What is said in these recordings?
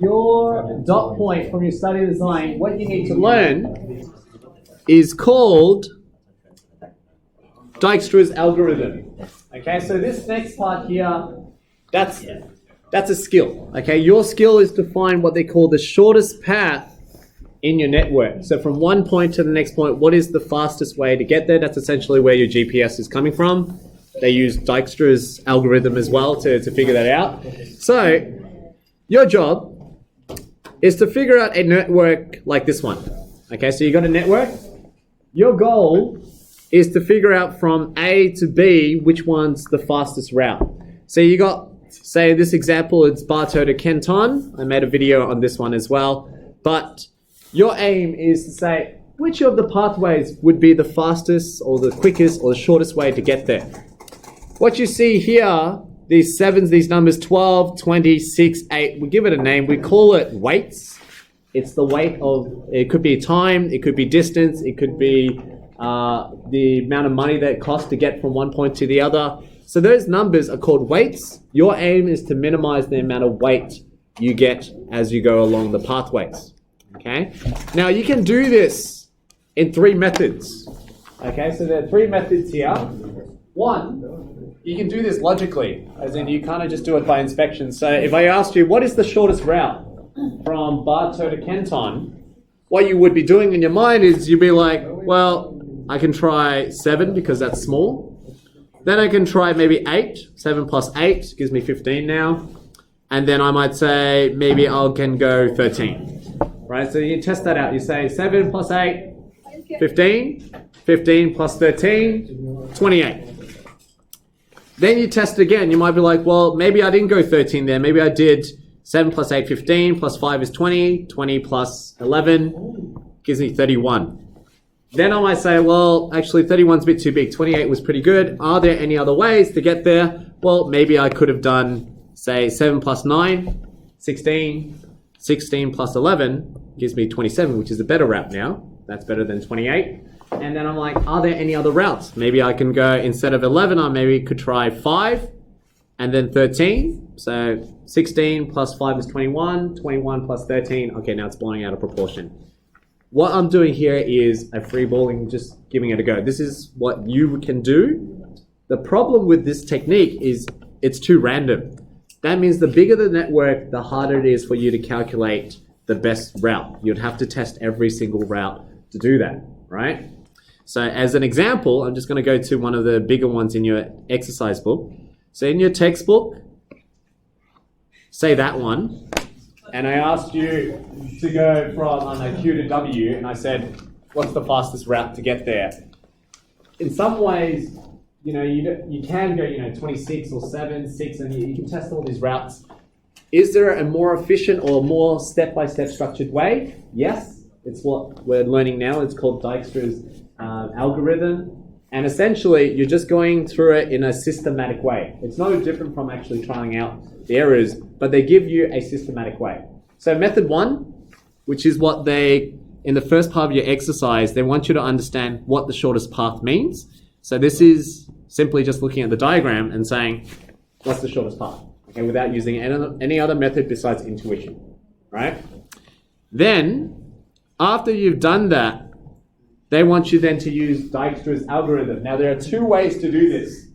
your dot point from your study design, what you need to learn is called Dijkstra's algorithm. Okay, so this next part here, that's a skill. Okay, your skill is to find what they call the shortest path in your network. So from one point to the next point, what is the fastest way to get there? That's essentially where your GPS is coming from. They use Dijkstra's algorithm as well to figure that out. So your job is to figure out a network like this one. Okay, so you got a network. Your goal is to figure out from A to B which one's the fastest route. So you got, say this example, it's Bartow to Kenton. I made a video on this one as well. But your aim is to say which of the pathways would be the fastest or the quickest or the shortest way to get there. What you see here, these sevens, these numbers 12, 20, 6, 8, we give it a name. We call it weights. It's the weight of, it could be time, it could be distance, it could be the amount of money that it costs to get from one point to the other. So those numbers are called weights. Your aim is to minimize the amount of weight you get as you go along the pathways. Okay. Now you can do this in 3 methods. Okay, so there are 3 methods here. One, you can do this logically, as in you kind of just do it by inspection. So if I asked you, what is the shortest route from Bartow to Kenton? What you would be doing in your mind is you'd be like, well, I can try 7 because that's small. Then I can try maybe 8. 7 plus 8 gives me 15 now. And then I might say maybe I can go 13. Right, so you test that out. You say 7 plus 8, 15. 15 plus 13, 28. Then you test again. You might be like, well, maybe I didn't go 13 there. Maybe I did 7 plus 8, 15, plus 5 is 20. 20 plus 11 gives me 31. Then I might say, well, actually 31 is a bit too big. 28 was pretty good. Are there any other ways to get there? Well, maybe I could have done, say, 7 plus 9, 16. 16 plus 11 gives me 27, which is a better route now. That's better than 28. And then I'm like, are there any other routes? Maybe I can go, instead of 11, I maybe could try 5 and then 13. So 16 plus 5 is 21. 21 plus 13. Okay, now it's blowing out of proportion. What I'm doing here is a free balling, just giving it a go. This is what you can do. The problem with this technique is it's too random. That means the bigger the network, the harder it is for you to calculate the best route. You'd have to test every single route to do that, right? So as an example, I'm just going to go to one of the bigger ones in your exercise book. So in your textbook, say that one, and I asked you to go from Q to W, and I said, what's the fastest route to get there? In some ways, you know, you can go, 26 or 7, 6, and you can test all these routes. Is there a more efficient or more step-by-step structured way? Yes, it's what we're learning now. It's called Dijkstra's algorithm. And essentially, you're just going through it in a systematic way. It's no different from actually trying out the errors, but they give you a systematic way. So method 1, which is what they, in the first part of your exercise, they want you to understand what the shortest path means. So this is simply just looking at the diagram and saying, what's the shortest path? Okay, without using any other method besides intuition, right? Then, after you've done that, they want you then to use Dijkstra's algorithm. Now, there are 2 ways to do this.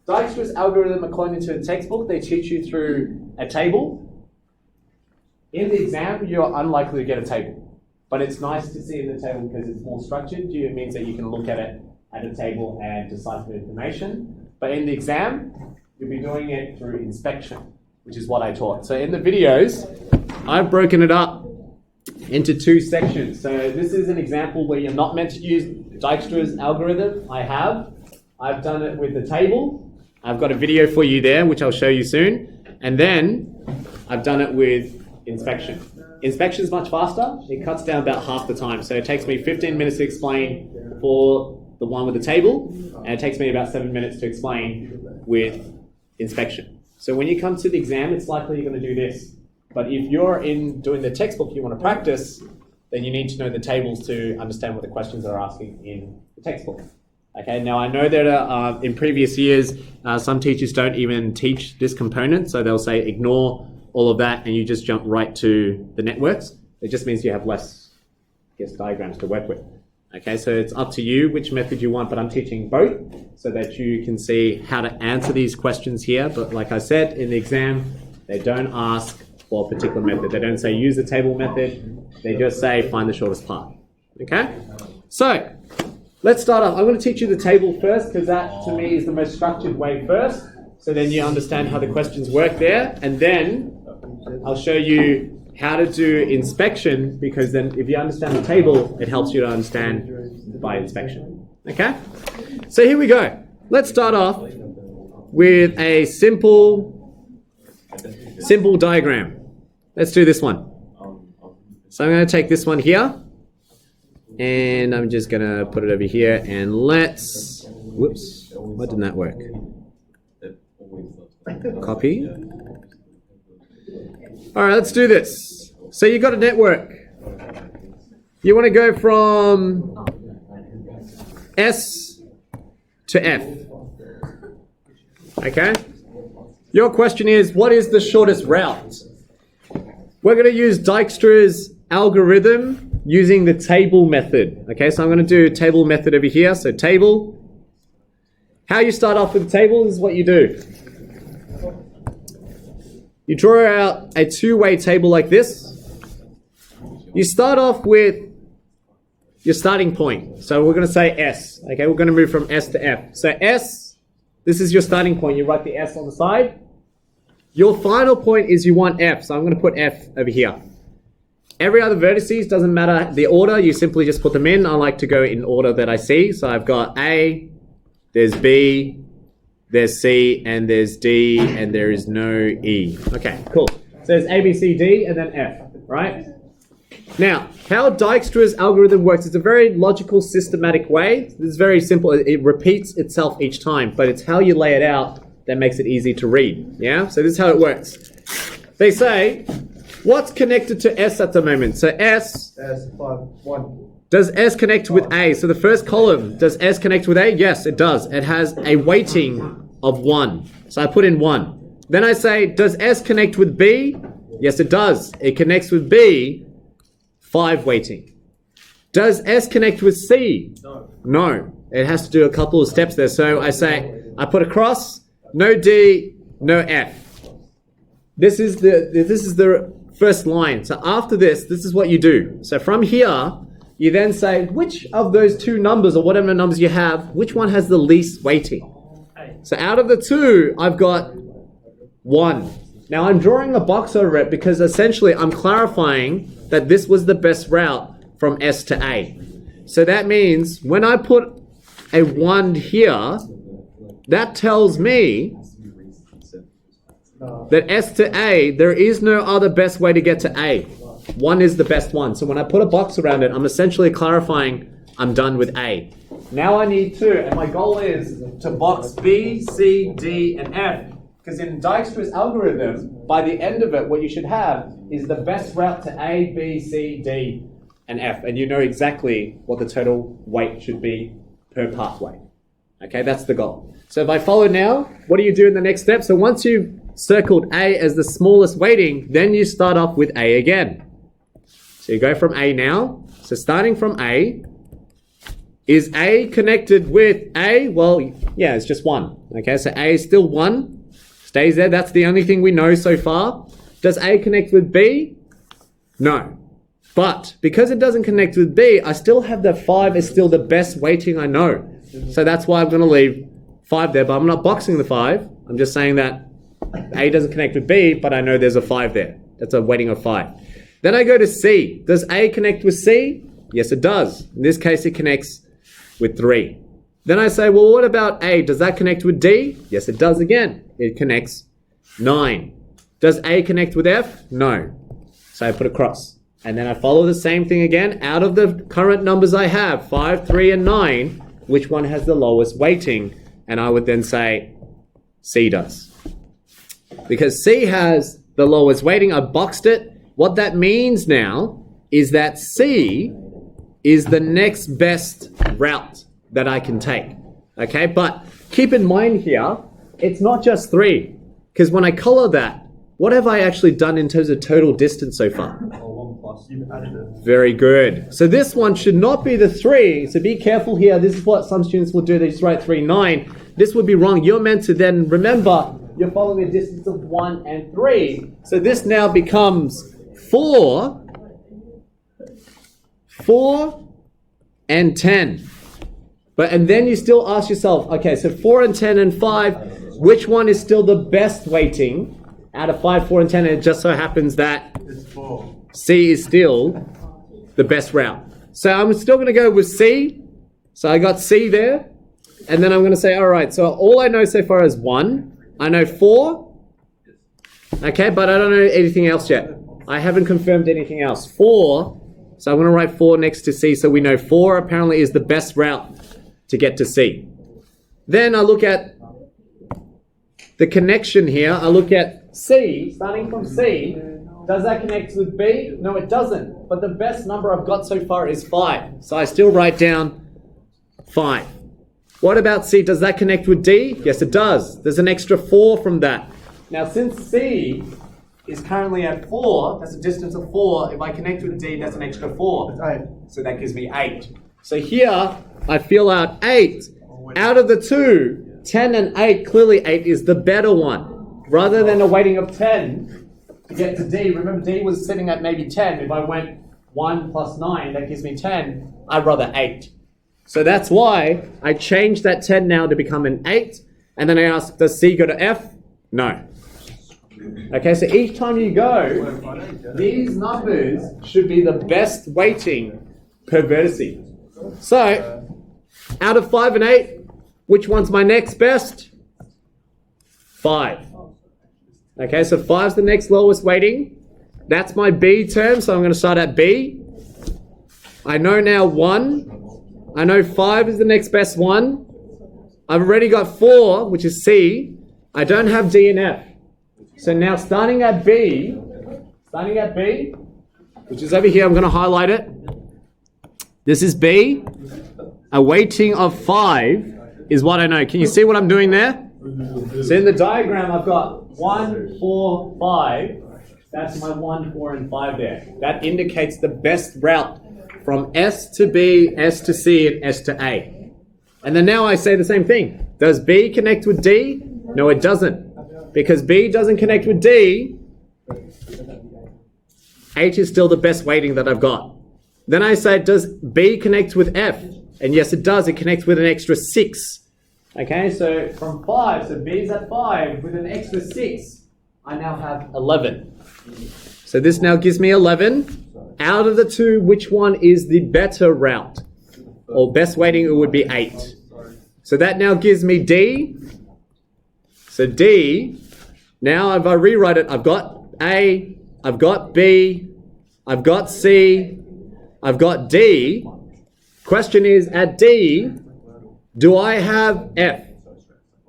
Dijkstra's algorithm, according to the textbook, they teach you through a table. In the exam, you're unlikely to get a table. But it's nice to see in the table because it's more structured. It means that you can look at it at a table and decipher information. But in the exam, you'll be doing it through inspection, which is what I taught. So in the videos, I've broken it up into 2 sections. So this is an example where you're not meant to use Dijkstra's algorithm. I've done it with the table. I've got a video for you there, which I'll show you soon. And then I've done it with inspection. Inspection is much faster. It cuts down about half the time. So it takes me 15 minutes to explain for the one with the table, and it takes me about 7 minutes to explain with inspection. So when you come to the exam, it's likely you're going to do this. But if you're in doing the textbook, you want to practice, then you need to know the tables to understand what the questions are asking in the textbook. Okay, now I know that in previous years, some teachers don't even teach this component, so they'll say ignore all of that and you just jump right to the networks. It just means you have less, I guess, diagrams to work with. Okay, so it's up to you which method you want, but I'm teaching both so that you can see how to answer these questions here. But like I said, in the exam, they don't ask for a particular method. They don't say use the table method. They just say find the shortest path. Okay, so let's start off. I'm going to teach you the table first because that, to me, is the most structured way first. So then you understand how the questions work there. And then I'll show you how to do inspection, because then if you understand the table, it helps you to understand by inspection. Okay? So here we go. Let's start off with a simple diagram. Let's do this one. So I'm going to take this one here, and I'm just going to put it over here, and let's... Whoops. Why didn't that work? Copy. All right, let's do this. So you got a network. You want to go from S to F. Okay? Your question is, what is the shortest route? We're going to use Dijkstra's algorithm using the table method. Okay, so I'm going to do table method over here. So table. How you start off with the table is what you do. You draw out a two-way table like this. You start off with your starting point. So we're going to say S. Okay, we're going to move from S to F. So S, this is your starting point. You write the S on the side. Your final point is you want F. So I'm going to put F over here. Every other vertices, doesn't matter the order. You simply just put them in. I like to go in order that I see. So I've got A, there's B, there's C, and there's D, and there is no E. Okay, cool. So there's A, B, C, D, and then F, right? Now, how Dijkstra's algorithm works is a very logical, systematic way. This is very simple. It repeats itself each time, but it's how you lay it out that makes it easy to read. Yeah? So this is how it works. They say, what's connected to S at the moment? So S... S5, 1. Does S connect with A? So the first column, does S connect with A? Yes, it does. It has a weighting of 1. So I put in 1. Then I say, does S connect with B? Yes, it does. It connects with B, 5 weighting. Does S connect with C? No. It has to do a couple of steps there. So I say, I put a cross, no D, no F. This is the first line. So after this is what you do. So from here, you then say, which of those two numbers, or whatever numbers you have, which one has the least weighting? So out of the two, I've got 1. Now I'm drawing a box over it because essentially I'm clarifying that this was the best route from S to A. So that means when I put a 1 here, that tells me that S to A, there is no other best way to get to A. 1 is the best one. So when I put a box around it, I'm essentially clarifying I'm done with A. Now I need 2, and my goal is to box B, C, D, and F. Because in Dijkstra's algorithm, by the end of it, what you should have is the best route to A, B, C, D, and F. And you know exactly what the total weight should be per pathway. Okay, that's the goal. So if I follow now, what do you do in the next step? So once you've circled A as the smallest weighting, then you start off with A again. So you go from A now. So starting from A, is A connected with A? Well, yeah, it's just 1. Okay, so A is still 1. Stays there. That's the only thing we know so far. Does A connect with B? No. But because it doesn't connect with B, I still have that 5 is still the best weighting I know. So that's why I'm going to leave 5 there, but I'm not boxing the 5. I'm just saying that A doesn't connect with B, but I know there's a 5 there. That's a weighting of 5. Then I go to C. Does A connect with C? Yes, it does. In this case, it connects with 3. Then I say, well, what about A? Does that connect with D? Yes, it does again. It connects 9. Does A connect with F? No. So I put a cross. And then I follow the same thing again. Out of the current numbers I have, 5, 3, and 9, which one has the lowest weighting? And I would then say C does. Because C has the lowest weighting, I boxed it. What that means now is that C is the next best route that I can take. Okay, but keep in mind here, it's not just 3. Because when I color that, What have I actually done in terms of total distance so far? 1 plus, you've added it. Very good. So this one should not be the 3. So be careful here. This is what some students will do. They just write 3, 9. This would be wrong. You're meant to then remember you're following a distance of 1 and 3. So this now becomes 4, 4 and 10. And then you still ask yourself, okay, so 4 and 10 and 5, which one is still the best weighting out of 5, 4 and 10? And it just so happens that It's 4. C is still the best route. So I'm still going to go with C. So I got C there. And then I'm going to say, all right, so all I know so far is 1. I know 4. Okay, but I don't know anything else yet. I haven't confirmed anything else. 4. So I'm going to write 4 next to C. So we know 4 apparently is the best route to get to C. Then I look at the connection here. I look at C, starting from C. Does that connect with B? No, it doesn't. But the best number I've got so far is 5. So I still write down 5. What about C? Does that connect with D? Yes, it does. There's an extra 4 from that. Now, since C is currently at 4, that's a distance of 4. If I connect with D, that's an extra 4. It's 8. So that gives me 8. So here, I fill out 8. Out of the 2, 10 and 8, clearly 8 is the better one. Rather than a weighting of 10 to get to D, remember D was sitting at maybe 10. If I went 1 plus 9, that gives me 10. I'd rather 8. So that's why I changed that 10 now to become an 8. And then I ask, does C go to F? No. Okay, so each time you go, these numbers should be the best weighting per vertice. So, out of 5 and 8, which one's my next best? 5. Okay, so 5 is the next lowest weighting. That's my B term, so I'm going to start at B. I know now 1. I know 5 is the next best one. I've already got 4, which is C. I don't have D and F. So now starting at B, which is over here, I'm going to highlight it. This is B. A weighting of 5 is what I know. Can you see what I'm doing there? So in the diagram, I've got 1, 4, 5. That's my 1, 4, and 5 there. That indicates the best route from S to B, S to C, and S to A. And then now I say the same thing. Does B connect with D? No, it doesn't. Because B doesn't connect with D, H is still the best weighting that I've got. Then I say, does B connect with F? And yes, it does. It connects with an extra 6. Okay, so from 5, so B's at 5 with an extra 6, I now have 11. So this now gives me 11. Out of the 2, which one is the better route? Or best weighting, it would be 8. So that now gives me D. So D, now if I rewrite it, I've got A, I've got B, I've got C, I've got D. Question is, at D, do I have F?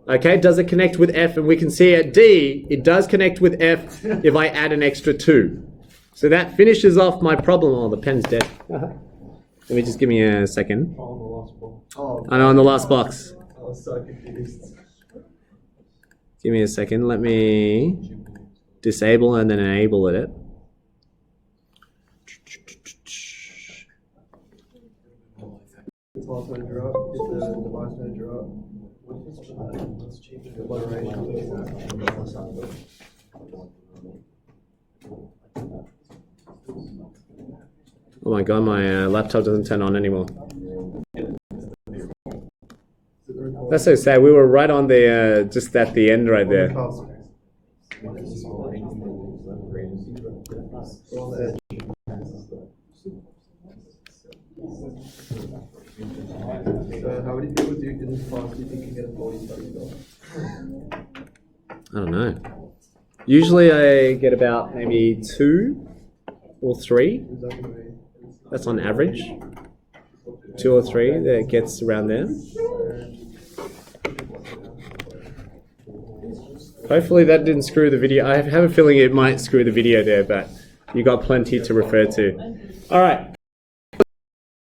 Okay, does it connect with F? And we can see at D, it does connect with F if I add an extra 2. So that finishes off my problem. Oh, the pen's dead. Let me just give me a second. Oh, the last box. I know, on the last box. I was so confused. Give me a second. Let me disable and then enable it. Task manager up. Get the device manager up. Oh my god, my laptop doesn't turn on anymore. That's so sad. We were right on the, just at the end right there. So how many people do in this class do you think can get a 40 study goal? I don't know. Usually I get about maybe 2 or 3. That's on average. 2 or 3 that gets around there. Hopefully that didn't screw the video. I have a feeling it might screw the video there, but you got plenty to refer to. All right.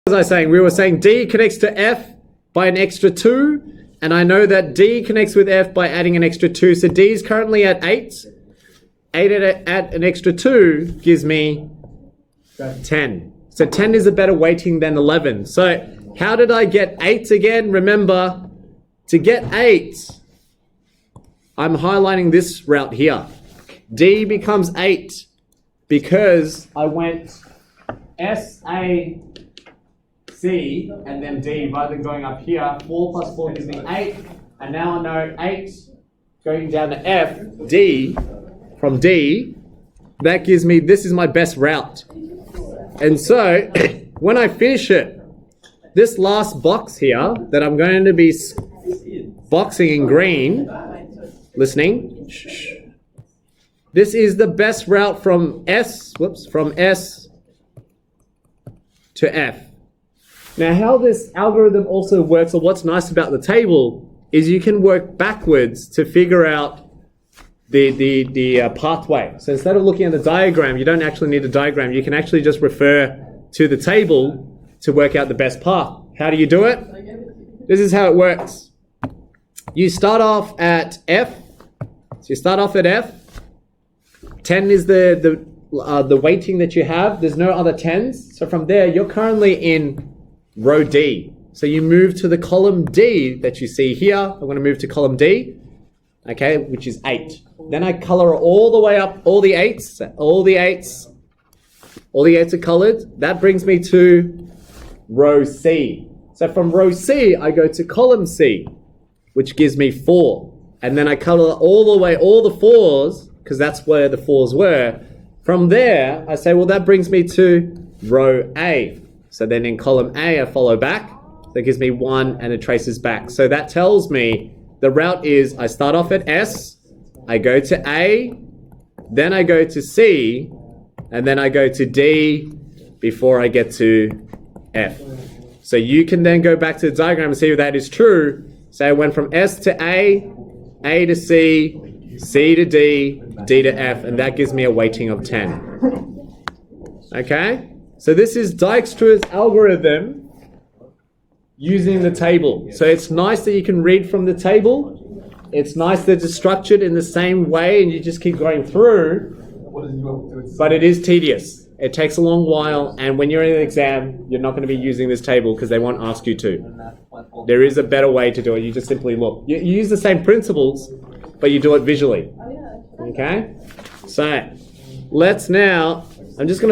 As I was saying, we were saying D connects to F by an extra 2, and I know that D connects with F by adding an extra 2. So D is currently at 8. 8 add an extra 2 gives me 10. So 10 is a better weighting than 11. So how did I get 8 again? Remember, to get 8, I'm highlighting this route here. D becomes 8 because I went S, A, C, and then D rather than going up here. 4 plus 4 gives me 8. And now I know 8 going down to F, D, from D, that gives me, this is my best route. And so, when I finish it, this last box here that I'm going to be boxing in green, listening, this is the best route from S to F. Now, how this algorithm also works, or what's nice about the table, is you can work backwards to figure out the pathway. So instead of looking at the diagram, you don't actually need a diagram. You can actually just refer to the table to work out the best path. How do you do it? This is how it works. You start off at F. So you start off at F. 10 is the weighting that you have. There's no other 10s. So from there, you're currently in row D. So you move to the column D that you see here. I'm going to move to column D, okay, which is 8. Then I color all the way up, all the 8s are colored. That brings me to row C. So from row C, I go to column C, which gives me 4. And then I color all the way, all the 4s, because that's where the 4s were. From there, I say, well, that brings me to row A. So then in column A, I follow back. That gives me 1 and it traces back. So that tells me the route is I start off at S, I go to A, then I go to C, and then I go to D before I get to F. So you can then go back to the diagram and see if that is true. Say I went from S to A to C, C to D, D to F, and that gives me a weighting of 10. Okay? So this is Dijkstra's algorithm using the table. So it's nice that you can read from the table. It's nice that it's structured in the same way and you just keep going through. But it is tedious. It takes a long while, and when you're in an exam, you're not going to be using this table because they won't ask you to. There is a better way to do it. You just simply look. You use the same principles, but you do it visually. Okay? So, let's now, I'm just going to